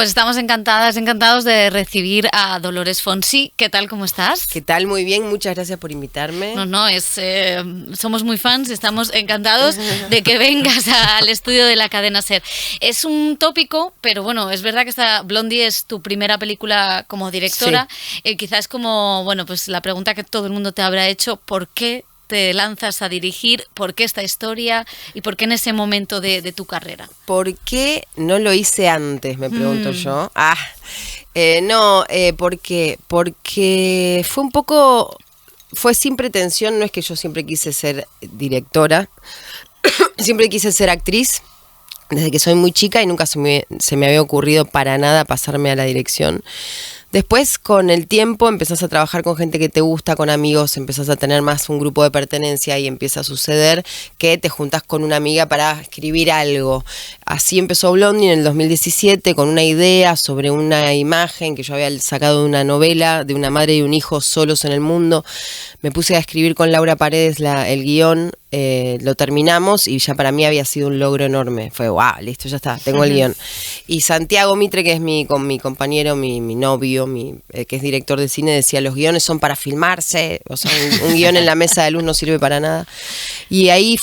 Pues estamos encantados de recibir a Dolores Fonsi. ¿Qué tal? ¿Cómo estás? ¿Qué tal? Muy bien, muchas gracias por invitarme. Somos muy fans, estamos encantados de que vengas al estudio de la cadena SER. Es un tópico, pero bueno, es verdad que Blondie es tu primera película como directora. Sí. Quizás como, bueno, pues la pregunta que todo el mundo te habrá hecho, ¿por qué te lanzas a dirigir? ¿Por qué esta historia? ¿Y por qué en ese momento de tu carrera? ¿Por qué no lo hice antes? Me pregunto yo. Porque fue sin pretensión. No es que yo siempre quise ser directora, siempre quise ser actriz. Desde que soy muy chica y nunca se me había ocurrido para nada pasarme a la dirección. Después, con el tiempo, empezás a trabajar con gente que te gusta, con amigos, empezás a tener más un grupo de pertenencia y empieza a suceder que te juntás con una amiga para escribir algo. Así empezó Blondie en el 2017 con una idea sobre una imagen que yo había sacado de una novela de una madre y un hijo solos en el mundo. Me puse a escribir con Laura Paredes el guión, lo terminamos y ya para mí había sido un logro enorme. Fue, wow, listo, ya está, tengo el guión. Y Santiago Mitre, que es mi compañero, mi novio, que es director de cine, decía, los guiones son para filmarse, o sea, un guión en la mesa de luz no sirve para nada. Y ahí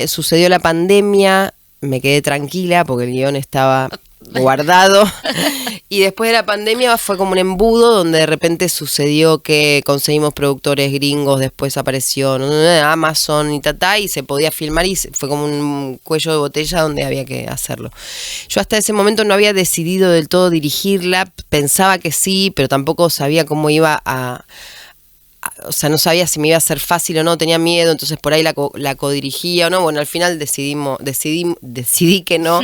sucedió la pandemia, me quedé tranquila porque el guión estaba guardado. Y después de la pandemia fue como un embudo donde de repente sucedió que conseguimos productores gringos, después apareció Amazon y se podía filmar y fue como un cuello de botella donde había que hacerlo. Yo hasta ese momento no había decidido del todo dirigirla, pensaba que sí, pero tampoco sabía cómo iba o sea, no sabía si me iba a ser fácil o no, tenía miedo, entonces por ahí la codirigía o no. Bueno, al final decidí que no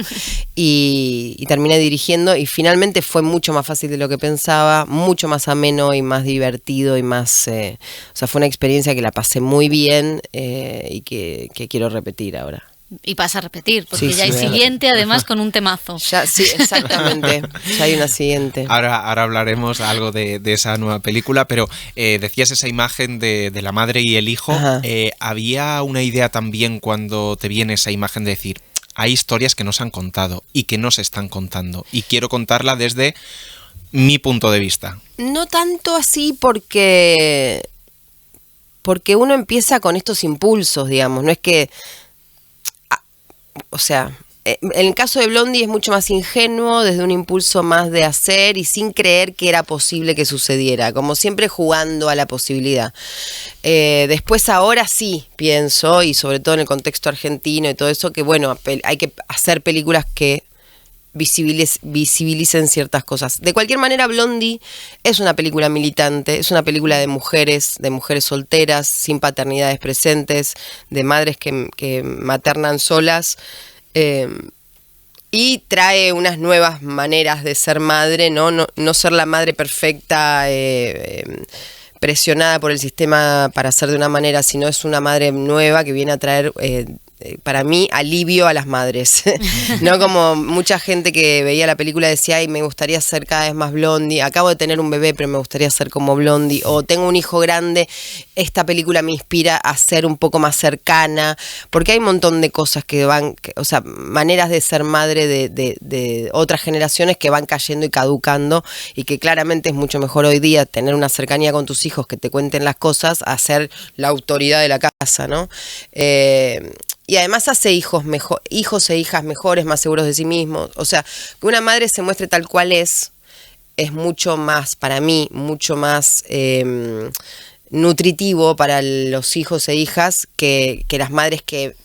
y terminé dirigiendo y finalmente fue mucho más fácil de lo que pensaba, mucho más ameno y más divertido y más, o sea, fue una experiencia que la pasé muy bien y que quiero repetir ahora. Y pasa a repetir, porque ya hay siguiente, además, con un temazo. Ya, sí, exactamente. Ya hay una siguiente. Ahora hablaremos algo de esa nueva película, pero decías esa imagen de la madre y el hijo. ¿Había una idea también cuando te viene esa imagen de decir, hay historias que no se han contado y que no se están contando, y quiero contarla desde mi punto de vista? No tanto así porque uno empieza con estos impulsos, digamos, no es que... O sea, en el caso de Blondie es mucho más ingenuo, desde un impulso más de hacer y sin creer que era posible que sucediera, como siempre jugando a la posibilidad. Después ahora sí pienso, y sobre todo en el contexto argentino y todo eso, que bueno, hay que hacer películas que visibilicen ciertas cosas. De cualquier manera, Blondie es una película militante, es una película de mujeres solteras, sin paternidades presentes, de madres que maternan solas, y trae unas nuevas maneras de ser madre, no ser la madre perfecta, presionada por el sistema para ser de una manera, sino es una madre nueva que viene a traer... para mí, alivio a las madres. No como mucha gente que veía la película decía, ay, me gustaría ser cada vez más Blondie, acabo de tener un bebé, pero me gustaría ser como Blondie, o tengo un hijo grande, esta película me inspira a ser un poco más cercana, porque hay un montón de cosas o sea, maneras de ser madre de otras generaciones que van cayendo y caducando, y que claramente es mucho mejor hoy día tener una cercanía con tus hijos que te cuenten las cosas, a ser la autoridad de la casa, ¿no? Y además hace hijos e hijas mejores, más seguros de sí mismos. O sea, que una madre se muestre tal cual es mucho más, para mí, mucho más nutritivo para los hijos e hijas que las madres que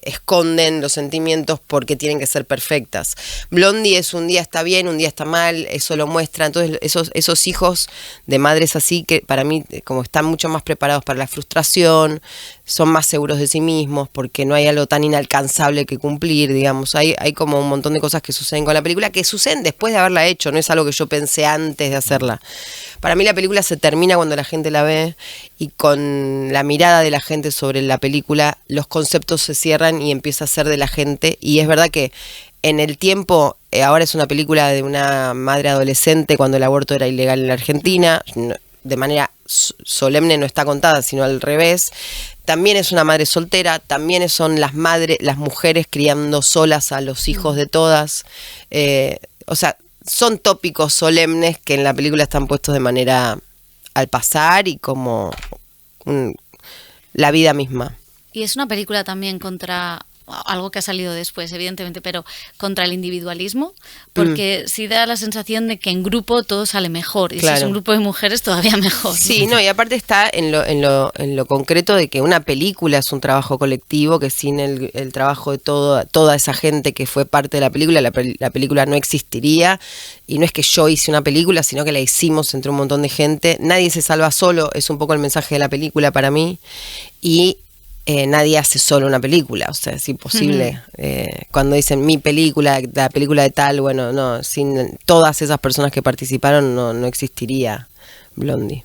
esconden los sentimientos porque tienen que ser perfectas. Blondie es un día está bien, un día está mal, eso lo muestra. Entonces esos hijos de madres así, que para mí como están mucho más preparados para la frustración, son más seguros de sí mismos porque no hay algo tan inalcanzable que cumplir, digamos. Hay como un montón de cosas que suceden con la película, que suceden después de haberla hecho, no es algo que yo pensé antes de hacerla. Para mí la película se termina cuando la gente la ve, y con la mirada de la gente sobre la película los conceptos se cierran y empieza a ser de la gente. Y es verdad que en el tiempo, ahora es una película de una madre adolescente cuando el aborto era ilegal en la Argentina, de manera solemne no está contada, sino al revés. También es una madre soltera, también son las mujeres criando solas a los hijos de todas. O sea, son tópicos solemnes que en la película están puestos de manera al pasar y como la vida misma. Y es una película también contra algo que ha salido después, evidentemente, pero contra el individualismo, porque sí da la sensación de que en grupo todo sale mejor, y si es un grupo de mujeres todavía mejor. Sí, no, y aparte está en lo concreto de que una película es un trabajo colectivo, que sin el trabajo de toda esa gente que fue parte de la película, la película no existiría, y no es que yo hice una película, sino que la hicimos entre un montón de gente. Nadie se salva solo, es un poco el mensaje de la película para mí, y nadie hace solo una película, o sea, es imposible. Cuando dicen mi película, la película de tal, bueno, no, sin todas esas personas que participaron no existiría Blondie.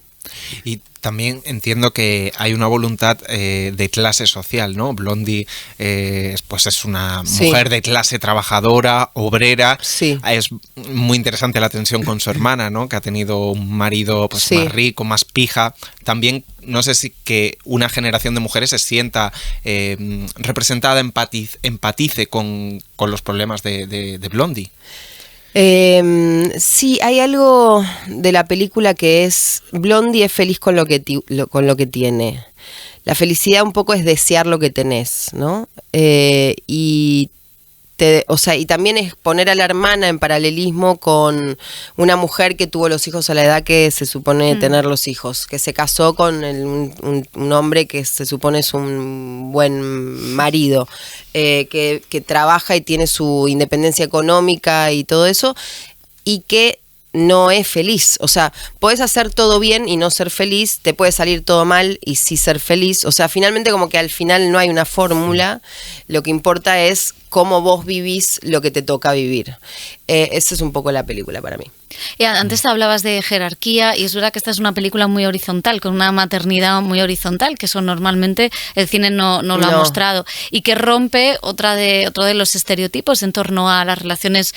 Y también entiendo que hay una voluntad de clase social, ¿no? Blondie pues es una mujer de clase trabajadora, obrera. Sí. Es muy interesante la tensión con su hermana, ¿no? Que ha tenido un marido pues más rico, más pija. También no sé si que una generación de mujeres se sienta representada, empatice con los problemas de Blondie. Sí, hay algo de la película que es Blondie es feliz con lo que tiene. La felicidad un poco es desear lo que tenés, ¿no? Y también es poner a la hermana en paralelismo con una mujer que tuvo los hijos a la edad que se supone tener los hijos, que se casó con un hombre que se supone es un buen marido, que trabaja y tiene su independencia económica y todo eso, y que no es feliz. O sea, podés hacer todo bien y no ser feliz, te puede salir todo mal y sí ser feliz. O sea, finalmente como que al final no hay una fórmula, lo que importa es cómo vos vivís lo que te toca vivir. Esa es un poco la película para mí. Y antes hablabas de jerarquía, y es verdad que esta es una película muy horizontal, con una maternidad muy horizontal, que eso normalmente el cine no lo ha mostrado, y que rompe otro de los estereotipos en torno a las relaciones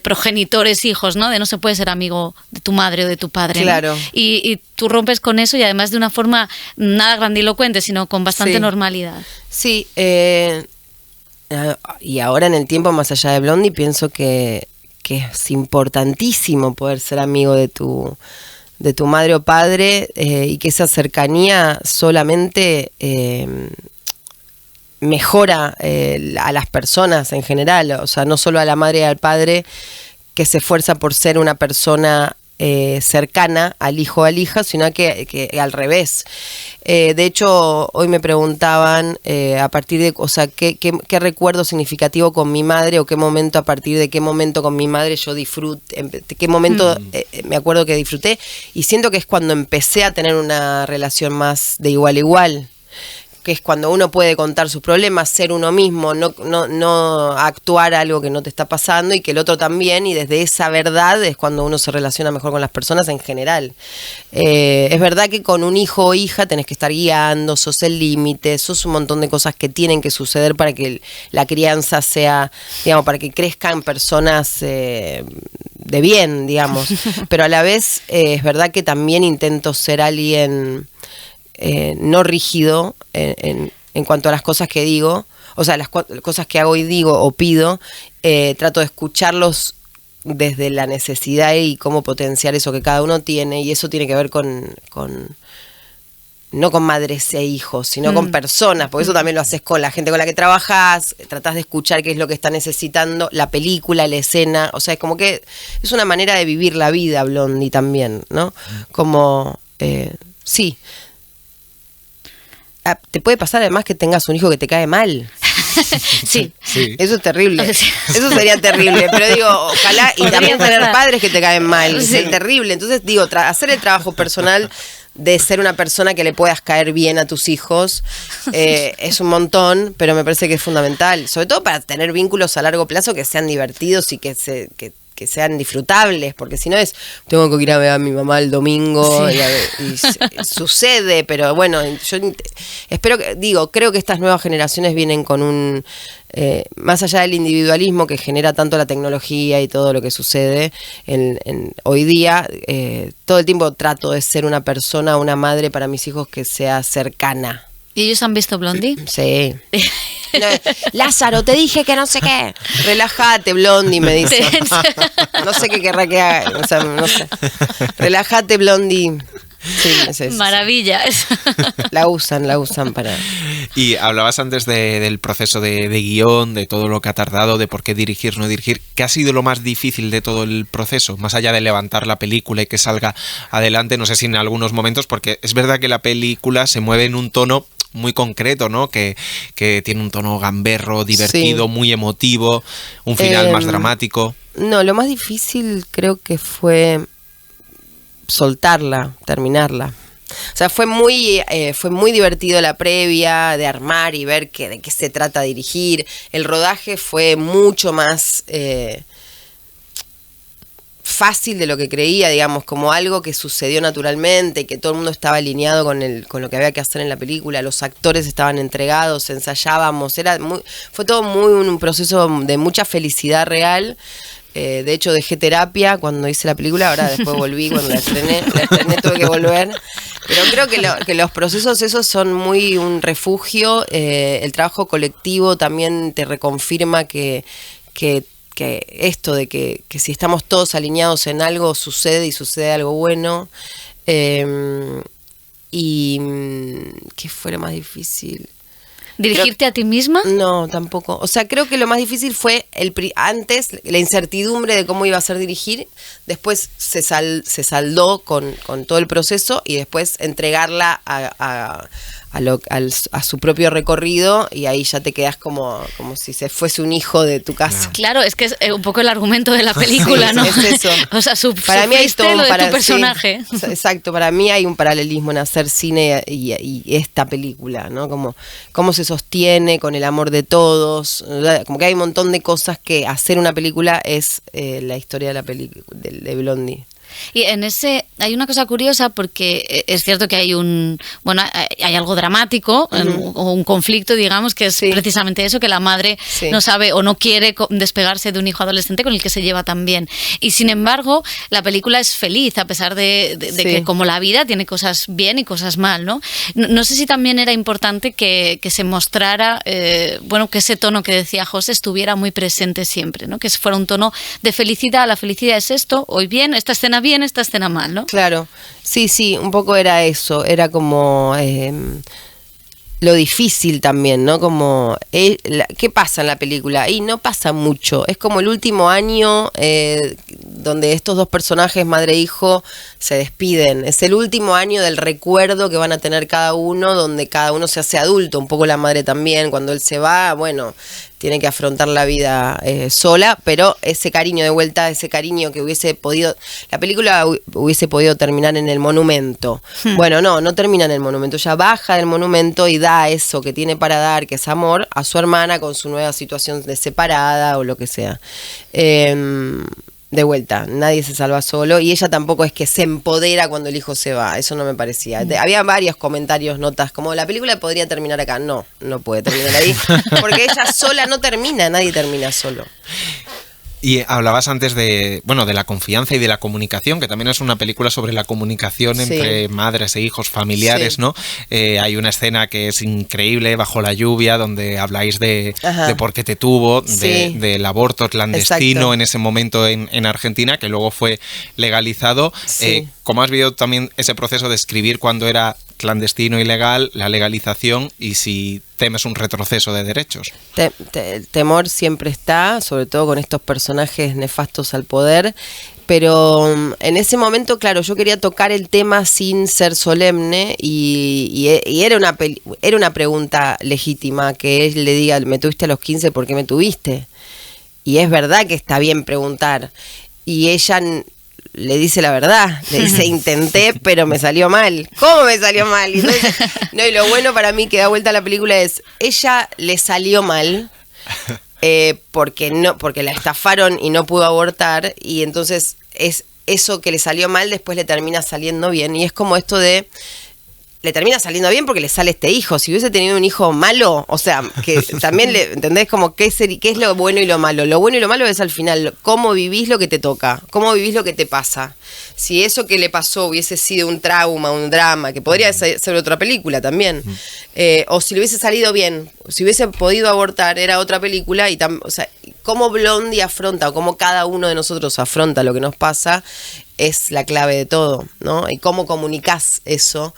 progenitores-hijos, ¿no? De no se puede ser amigo de tu madre o de tu padre, claro, ¿no? Y tú rompes con eso, y además de una forma nada grandilocuente, sino con bastante normalidad. Sí, y ahora en el tiempo más allá de Blondie pienso que es importantísimo poder ser amigo de tu madre o padre, y que esa cercanía solamente mejora a las personas en general, o sea, no solo a la madre y al padre que se esfuerza por ser una persona cercana al hijo o a la hija, sino que al revés. De hecho, hoy me preguntaban a partir de, o sea, qué recuerdo significativo con mi madre, o qué momento, a partir de qué momento con mi madre yo disfruté, qué momento me acuerdo que disfruté, y siento que es cuando empecé a tener una relación más de igual a igual, que es cuando uno puede contar sus problemas, ser uno mismo, no actuar algo que no te está pasando, y que el otro también, y desde esa verdad es cuando uno se relaciona mejor con las personas en general. Es verdad que con un hijo o hija tenés que estar guiando, sos el límite, sos un montón de cosas que tienen que suceder para que la crianza sea, digamos, para que crezcan personas de bien, digamos, pero a la vez es verdad que también intento ser alguien no rígido en cuanto a las cosas que digo, o sea, las cosas que hago y digo o pido, trato de escucharlos desde la necesidad y cómo potenciar eso que cada uno tiene, y eso tiene que ver con no con madres e hijos, sino con personas, porque eso también lo haces con la gente con la que trabajas, tratás de escuchar qué es lo que está necesitando, la película, la escena, o sea, es como que es una manera de vivir la vida, Blondie, también, ¿no? Como, sí. Te puede pasar además que tengas un hijo que te cae mal. Sí. Eso es terrible. Eso sería terrible. Pero digo, ojalá, y también tener padres que te caen mal. Es terrible. Entonces digo, hacer el trabajo personal de ser una persona que le puedas caer bien a tus hijos es un montón, pero me parece que es fundamental. Sobre todo para tener vínculos a largo plazo que sean divertidos y que sean disfrutables, porque si no tengo que ir a ver a mi mamá el domingo, y sucede, pero bueno, yo espero creo que estas nuevas generaciones vienen con un más allá del individualismo que genera tanto la tecnología y todo lo que sucede hoy día, todo el tiempo trato de ser una persona, una madre para mis hijos que sea cercana. ¿Y ellos han visto Blondie? Sí. No, Lázaro, te dije que no sé qué. Relájate, Blondie, me dice. No sé qué querrá que haga. O sea, no sé. Relájate, Blondie. Sí, es eso. Maravilla. La usan para... Y hablabas antes del proceso de guión, de todo lo que ha tardado, de por qué dirigir, no dirigir. ¿Qué ha sido lo más difícil de todo el proceso? Más allá de levantar la película y que salga adelante, no sé si en algunos momentos, porque es verdad que la película se mueve en un tono muy concreto, ¿no? Que tiene un tono gamberro, divertido, sí, muy emotivo, un final más dramático. No, lo más difícil creo que fue soltarla, terminarla. O sea, fue muy divertido la previa, de armar y ver de qué se trata dirigir. El rodaje fue mucho más fácil de lo que creía, digamos, como algo que sucedió naturalmente, que todo el mundo estaba alineado con lo que había que hacer en la película, los actores estaban entregados, ensayábamos, fue todo un proceso de mucha felicidad real. De hecho dejé terapia cuando hice la película, ahora después volví cuando la estrené tuve que volver, pero creo que los procesos esos son muy un refugio. El trabajo colectivo también te reconfirma que esto de que si estamos todos alineados en algo sucede y sucede algo bueno. Y ¿qué fue lo más difícil? ¿Dirigirte a ti misma? No, tampoco. O sea, creo que lo más difícil fue antes la incertidumbre de cómo iba a ser dirigir, después se saldó con todo el proceso y después entregarla a su propio recorrido, y ahí ya te quedas como si se fuese un hijo de tu casa. Claro, es que es un poco el argumento de la película, sí, ¿no? Es eso. O sea, para mí hay todo lo de tu personaje. Sí, exacto, para mí hay un paralelismo en hacer cine y esta película, ¿no? Como cómo se sostiene con el amor de todos, como que hay un montón de cosas que hacer una película es la historia de la película de Blondie. Y en ese hay una cosa curiosa, porque es cierto que hay hay algo dramático, o un conflicto, digamos, que es precisamente eso, que la madre no sabe o no quiere despegarse de un hijo adolescente con el que se lleva tan bien. Y sin embargo, la película es feliz, a pesar de que como la vida tiene cosas bien y cosas mal, ¿no? No sé si también era importante que se mostrara, que ese tono que decía José estuviera muy presente siempre, ¿no? Que fuera un tono de felicidad. La felicidad es esto, hoy bien, esta escena bien, esta escena mal, ¿no? Claro, sí, un poco era eso, era como lo difícil también, ¿no? Como, ¿qué pasa en la película? Y no pasa mucho, es como el último año donde estos dos personajes, madre e hijo, se despiden. Es el último año del recuerdo que van a tener cada uno, donde cada uno se hace adulto, un poco la madre también. Cuando él se va, tiene que afrontar la vida sola, pero ese cariño de vuelta, ese cariño que la película hubiese podido terminar en el monumento. Bueno, no termina en el monumento, ella baja del monumento y da eso que tiene para dar, que es amor, a su hermana con su nueva situación de separada o lo que sea. De vuelta, nadie se salva solo, y ella tampoco es que se empodera cuando el hijo se va, eso no me parecía. Había varios comentarios, notas, como la película podría terminar acá. No puede terminar ahí, porque ella sola no termina, nadie termina solo. Y hablabas antes de la confianza y de la comunicación, que también es una película sobre la comunicación entre madres e hijos, familiares, ¿no? Hay una escena que es increíble, Bajo la lluvia, donde habláis de por qué te tuvo, del aborto clandestino en ese momento en Argentina, que luego fue legalizado. ¿Cómo has vivido también ese proceso de escribir cuando era clandestino, ilegal, la legalización, y si temes un retroceso de derechos? El temor siempre está, sobre todo con estos personajes nefastos al poder, pero en ese momento, claro, yo quería tocar el tema sin ser solemne, y era una pregunta legítima, que él le diga, me tuviste a los 15, ¿por qué me tuviste? Y es verdad que está bien preguntar, y ella le dice la verdad, le dice intenté, pero me salió mal. ¿Cómo me salió mal? Y lo bueno para mí que da vuelta a la película es, ella le salió mal porque la estafaron y no pudo abortar, y entonces es eso que le salió mal después le termina saliendo bien, y es como esto de le termina saliendo bien porque le sale este hijo. Si hubiese tenido un hijo malo, o sea, que también ¿entendés? Como qué es lo bueno y lo malo. Lo bueno y lo malo es al final cómo vivís lo que te toca, cómo vivís lo que te pasa. Si eso que le pasó hubiese sido un trauma, un drama, que podría ser otra película también, o si le hubiese salido bien, si hubiese podido abortar, era otra película. O sea, cómo Blondie afronta, o cómo cada uno de nosotros afronta lo que nos pasa, es la clave de todo, ¿no? Y cómo comunicás eso.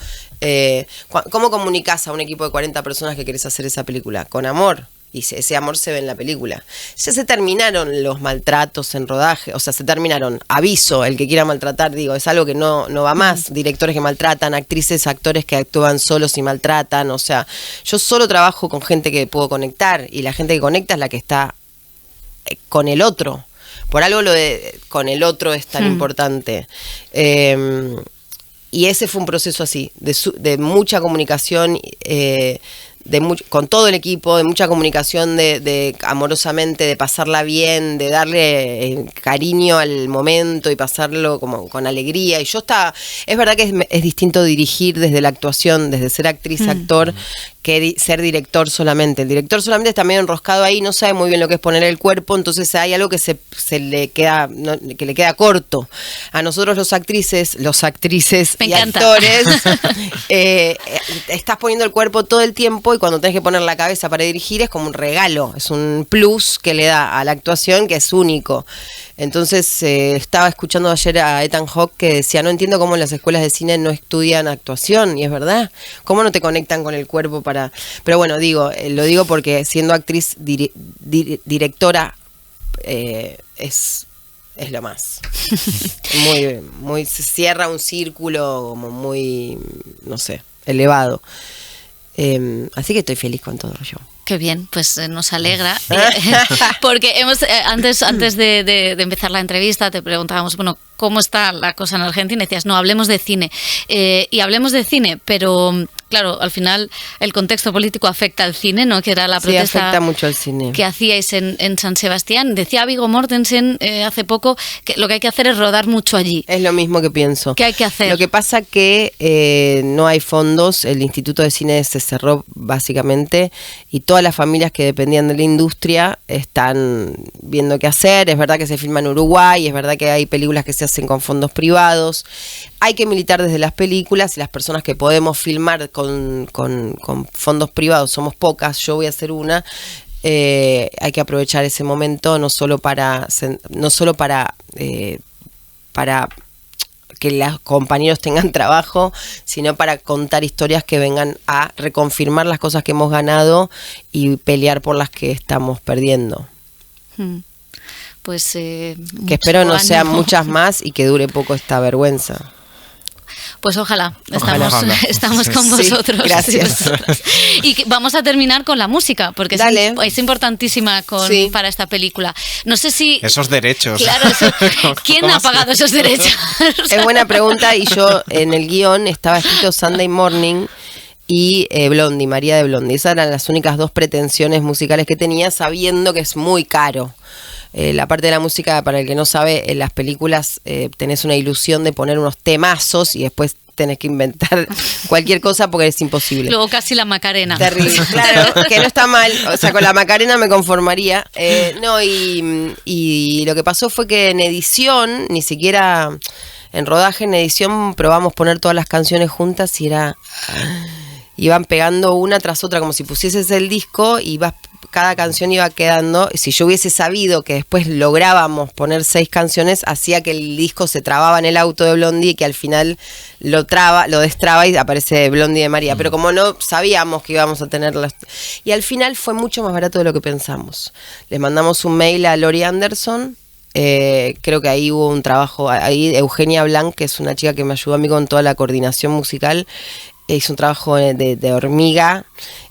¿Cómo comunicás a un equipo de 40 personas que querés hacer esa película? Con amor. Y ese amor se ve en la película. Ya se terminaron los maltratos en rodaje, o sea, se terminaron. Aviso, el que quiera maltratar, digo, es algo que no va más. Directores que maltratan, actrices, actores que actúan solos y maltratan. O sea, yo solo trabajo con gente que puedo conectar, y la gente que conecta es la que está con el otro. Por algo lo de con el otro es tan importante. Y ese fue un proceso así, de mucha comunicación, con todo el equipo, de mucha comunicación, de amorosamente, de pasarla bien, de darle cariño al momento y pasarlo como con alegría. Y es verdad que es distinto dirigir desde la actuación, desde ser actriz, actor, que ser director solamente. El director solamente está medio enroscado ahí, no sabe muy bien lo que es poner el cuerpo, entonces hay algo que se le queda, que le queda corto. A nosotros los actrices Me y encanta. actores, estás poniendo el cuerpo todo el tiempo, y cuando tenés que poner la cabeza para dirigir es como un regalo, es un plus que le da a la actuación que es único. Entonces estaba escuchando ayer a Ethan Hawke que decía, no entiendo cómo en las escuelas de cine no estudian actuación, y es verdad, cómo no te conectan con el cuerpo para... Pero bueno, lo digo porque siendo actriz directora es lo más. Muy se cierra un círculo como muy, no sé, elevado. Así que estoy feliz con todo yo. Qué bien, pues nos alegra, porque antes de empezar la entrevista te preguntábamos, bueno, ¿cómo está la cosa en Argentina? Y decías, no, hablemos de cine. Y hablemos de cine, pero claro, al final el contexto político afecta al cine, ¿no? Que era la protesta, sí, afecta mucho al cine, que hacíais en San Sebastián. Decía Viggo Mortensen hace poco que lo que hay que hacer es rodar mucho allí. Es lo mismo que pienso. ¿Qué hay que hacer? Lo que pasa que no hay fondos, el Instituto de Cine se cerró básicamente, y todas las familias que dependían de la industria están viendo qué hacer. Es verdad que se filma en Uruguay, es verdad que hay películas que se hacen con fondos privados. Hay que militar desde las películas, y las personas que podemos filmar con fondos privados somos pocas. Yo voy a hacer una. Hay que aprovechar ese momento, no solo para que los compañeros tengan trabajo, sino para contar historias que vengan a reconfirmar las cosas que hemos ganado y pelear por las que estamos perdiendo. Pues que espero no sean muchas más y que dure poco esta vergüenza. Pues ojalá. Estamos con vosotros. Sí, gracias. Y vamos a terminar con la música, porque es importantísima Sí. para esta película. No sé si... Esos derechos. Claro, ¿quién ha pagado esos derechos? Es buena pregunta, y yo en el guión estaba escrito Sunday Morning y Blondie, María de Blondie. Esas eran las únicas dos pretensiones musicales que tenía, sabiendo que es muy caro. La parte de la música, para el que no sabe, en las películas tenés una ilusión de poner unos temazos y después tenés que inventar cualquier cosa porque es imposible. Luego casi la Macarena. Terrible, claro, que no está mal. O sea, con la Macarena me conformaría. Y lo que pasó fue que en edición, ni siquiera en rodaje, en edición probamos poner todas las canciones juntas y iban pegando una tras otra como si pusieses el disco y cada canción iba quedando. Si yo hubiese sabido que después lográbamos poner 6 canciones, hacía que el disco se trababa en el auto de Blondie, y que al final lo destraba y aparece Blondie de María. Pero como no sabíamos que íbamos a tenerlas, y al final fue mucho más barato de lo que pensamos. Les mandamos un mail a Lori Anderson. Creo que ahí hubo un trabajo, ahí Eugenia Blanc, que es una chica que me ayudó a mí con toda la coordinación musical, hizo un trabajo de hormiga,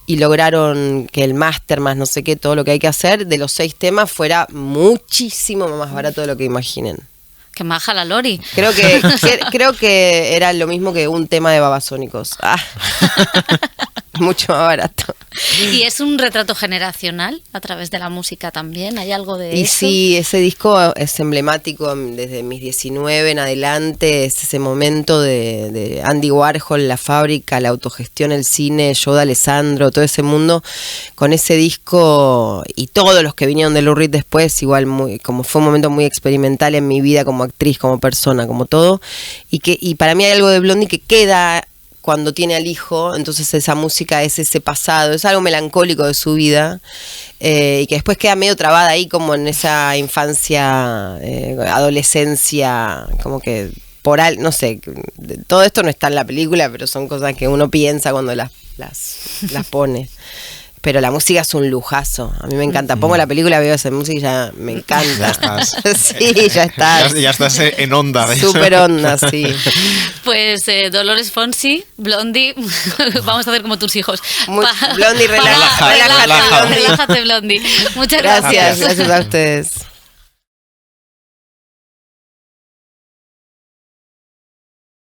y lograron que el máster más no sé qué, todo lo que hay que hacer de los 6 temas fuera muchísimo más barato de lo que imaginen. Que maja la Lori. Creo que era lo mismo que un tema de Babasónicos. mucho más barato. ¿Y es un retrato generacional a través de la música también? ¿Hay algo de Y eso? sí, ese disco es emblemático desde mis 19 en adelante, es ese momento de Andy Warhol, la fábrica, la autogestión, el cine, Joe D'Alessandro, todo ese mundo, con ese disco y todos los que vinieron de Lou Reed después, igual como fue un momento muy experimental en mi vida como actriz, como persona, como todo, y para mí hay algo de Blondie que queda cuando tiene al hijo, entonces esa música es ese pasado, es algo melancólico de su vida, y que después queda medio trabada ahí como en esa infancia, adolescencia, como que no sé, todo esto no está en la película, pero son cosas que uno piensa cuando las pone. Pero la música es un lujazo. A mí me encanta. Pongo la película, veo esa música y ya me encanta. Ya estás. Sí, ya estás. Ya estás en onda. Súper onda, sí. Pues Dolores Fonsi, Blondie, vamos a hacer como tus hijos. Blondie, relájate, relájate, Blondie. Muchas gracias. Gracias a ustedes.